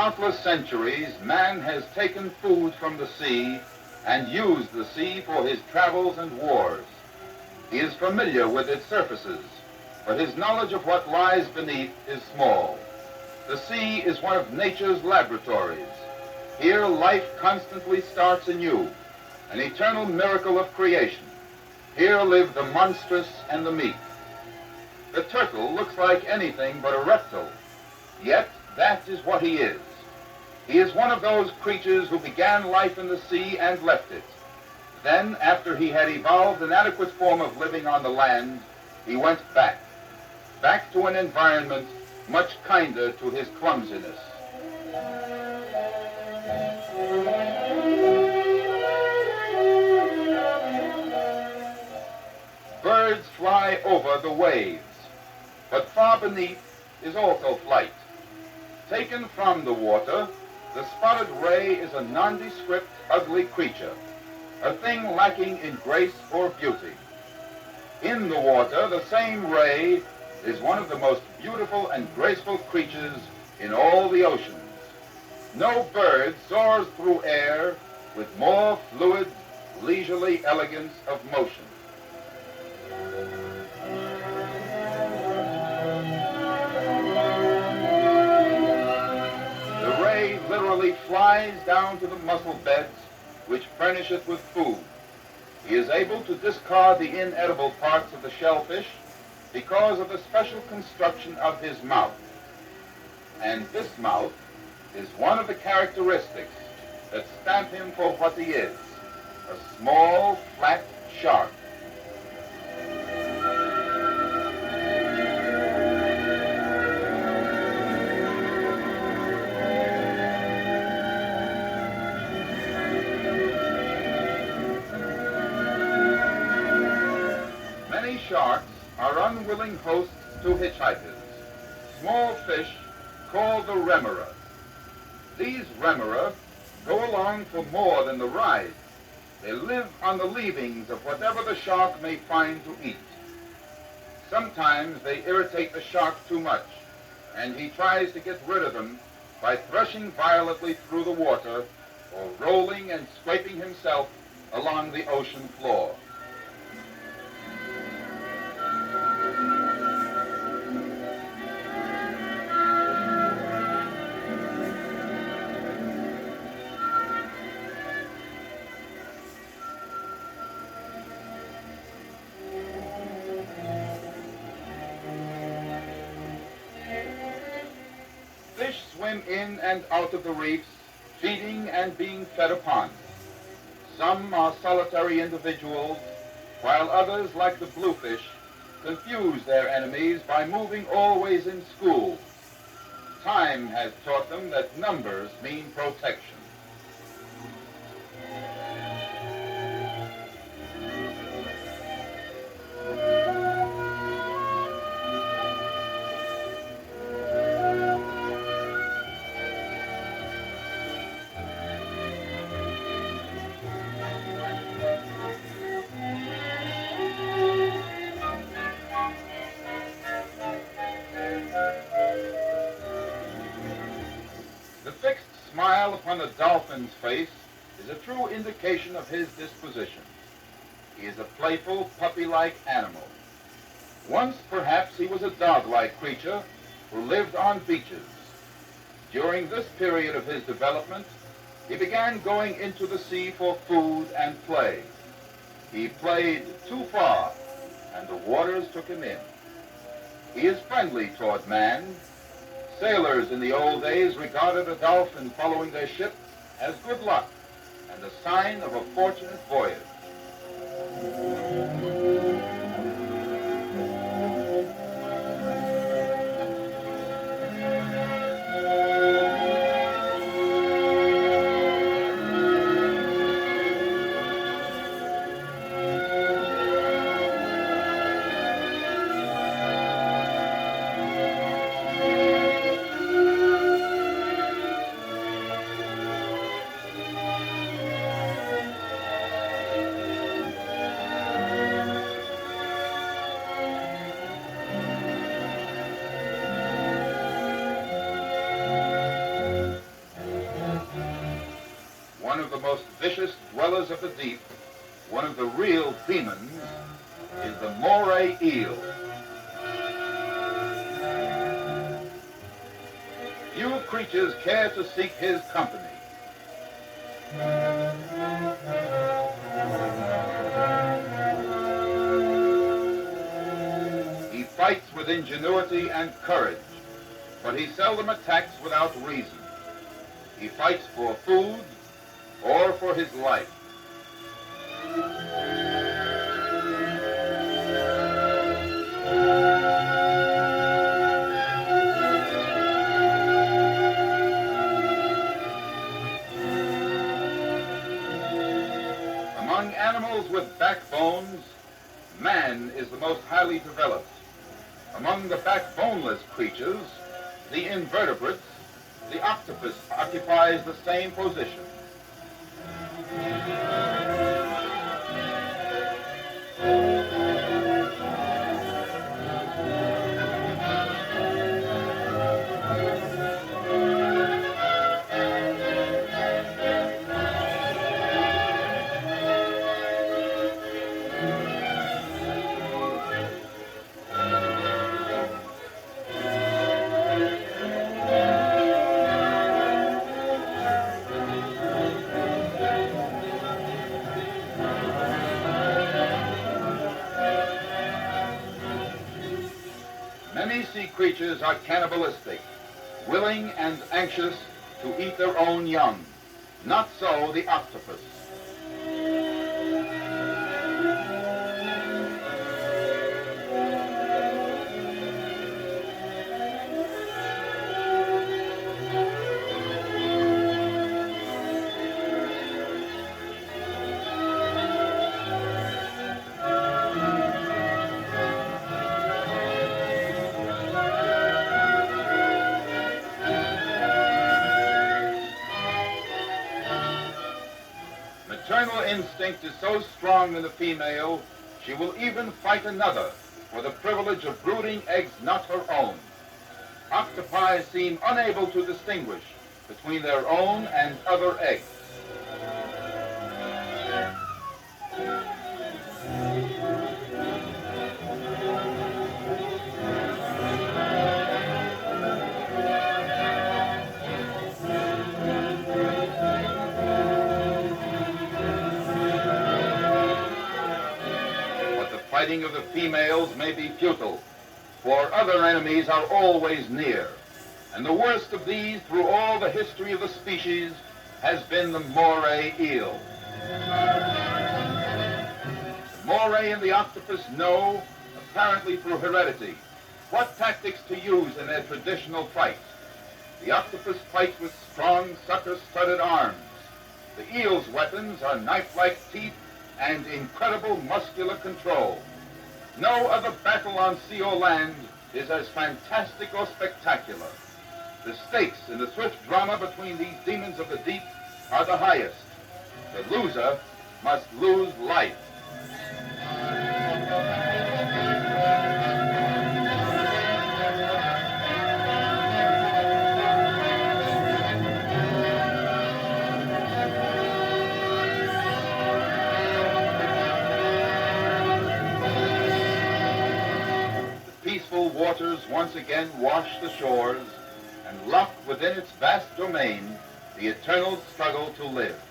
countless centuries, man has taken food from the sea and used the sea for his travels and wars. He is familiar with its surfaces, but his knowledge of what lies beneath is small. The sea is one of nature's laboratories. Here life constantly starts anew, an eternal miracle of creation. Here live the monstrous and the meek. The turtle looks like anything but a reptile, yet that is what he is. He is one of those creatures who began life in the sea and left it. Then, after he had evolved an adequate form of living on the land, he went back to an environment much kinder to his clumsiness. Birds fly over the waves, but far beneath is also flight. Taken from the water, the spotted ray is a nondescript, ugly creature, a thing lacking in grace or beauty. In the water, the same ray is one of the most beautiful and graceful creatures in all the oceans. No bird soars through air with more fluid, leisurely elegance of motion. The ray literally flies down to the mussel beds, which furnish it with food. He is able to discard the inedible parts of the shellfish because of the special construction of his mouth. And this mouth is one of the characteristics that stamp him for what he is, a small, flat shark. Many sharks are unwilling hosts to hitchhikers, small fish called the remora. These remora go along for more than the ride. They live on the leavings of whatever the shark may find to eat. Sometimes they irritate the shark too much, and he tries to get rid of them by threshing violently through the water or rolling and scraping himself along the ocean floor. Fish swim in and out of the reefs, feeding and being fed upon. Some are solitary individuals, while others, like the bluefish, confuse their enemies by moving always in schools. Time has taught them that numbers mean protection. The fixed smile upon the dolphin's face is a true indication of his disposition. He is a playful, puppy-like animal. Once, perhaps, he was a dog-like creature who lived on beaches. During this period of his development, he began going into the sea for food and play. He played too far, and the waters took him in. He is friendly toward man. Sailors in the old days regarded a dolphin following their ship as good luck and a sign of a fortunate voyage. the most vicious dwellers of the deep, one of the real demons, is the moray eel. Few creatures care to seek his company. He fights with ingenuity and courage, but he seldom attacks without reason. He fights for food or for his life. Among animals with backbones, man is the most highly developed. Among the backboneless creatures, the invertebrates, the octopus occupies the same position. Many sea creatures are cannibalistic, willing and anxious to eat their own young. Not so the octopus. Maternal instinct is so strong in the female, she will even fight another for the privilege of brooding eggs not her own. Octopi seem unable to distinguish between their own and other eggs. Fighting of the females may be futile, for other enemies are always near, and the worst of these through all the history of the species has been the moray eel. The moray and the octopus know, apparently through heredity, what tactics to use in their traditional fight. The octopus fights with strong sucker-studded arms. The eel's weapons are knife-like teeth and incredible muscular control. No other battle on sea or land is as fantastic or spectacular. The stakes in the swift drama between these demons of the deep are the highest. The loser must lose life. Peaceful waters once again wash the shores and lock within its vast domain the eternal struggle to live.